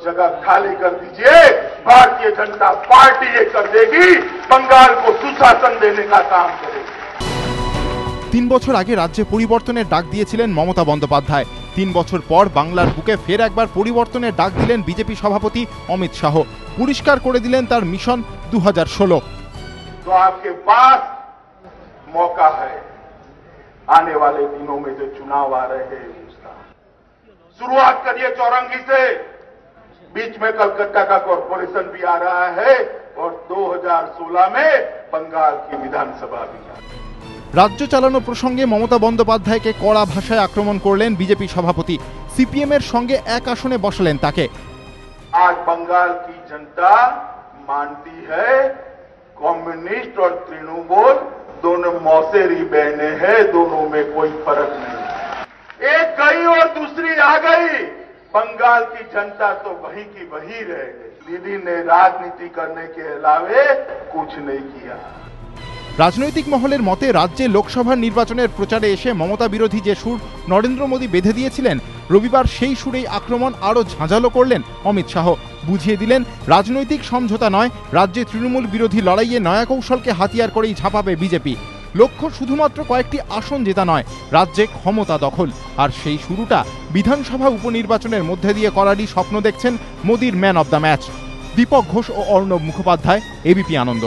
जगह खाली कर दीजिए, भारतीय जनता पार्टी ये कर देगी, बंगाल को सुशासन देने का काम करेगी। 3 বছর আগে রাজ্যে পরিবর্তনের ডাক দিয়েছিলেন মমতা বন্দ্যোপাধ্যায়। 3 বছর পর বাংলার বুকে ফের একবার পরিবর্তনের ডাক দিলেন বিজেপি সভাপতি অমিত শাহ। পরিষ্কার করে দিলেন তার মিশন 2016। तो आपके पास मौका है, आने वाले दिनों में जो चुनाव आ रहे हैं उसका शुरुआत करिए चौरंगी से। बीच में कलकत्ता का कॉरपोरेशन भी आ रहा है और 2016 में बंगाल की विधानसभा भी आ रही है। রাজ্য চালানো প্রসঙ্গে মমতা বন্দ্যোপাধ্যায়কে কড়া ভাষায় আক্রমণ করলেন বিজেপি সভাপতি। সিপিএম এর সঙ্গে এক আসনে বসালেন তাকে। आज बंगाल की जनता मानती है कम्युनिस्ट और तृणमूल दोनों मौसेरी बहने हैं, दोनों में कोई फर्क नहीं। एक गई और दूसरी आ गई, बंगाल की जनता तो वही की वही रह गई। दीदी ने राजनीति करने के अलावे कुछ नहीं किया। রাজনৈতিক মহলের মতে রাজ্যে লোকসভা নির্বাচনের প্রচারে এসে মমতা বিরোধী যে সুর নরেন্দ্র মোদী বেঁধে দিয়েছিলেন, রবিবার সেই সুরেই আক্রমণ আরও ঝাঁঝালো করলেন অমিত শাহ। বুঝিয়ে দিলেন রাজনৈতিক সমঝোতা নয়, রাজ্যে তৃণমূল বিরোধী লড়াইয়ে নয়া কৌশলকে হাতিয়ার করেই ঝাঁপাবে বিজেপি। লক্ষ্য শুধুমাত্র কয়েকটি আসন জেতা নয়, রাজ্যে ক্ষমতা দখল। আর সেই শুরুটা বিধানসভা উপনির্বাচনের মধ্যে দিয়ে করারই স্বপ্ন দেখছেন মোদীর man of the match. Dipak Ghosh ও অর্ণব মুখোপাধ্যায়, এবিপি আনন্দ।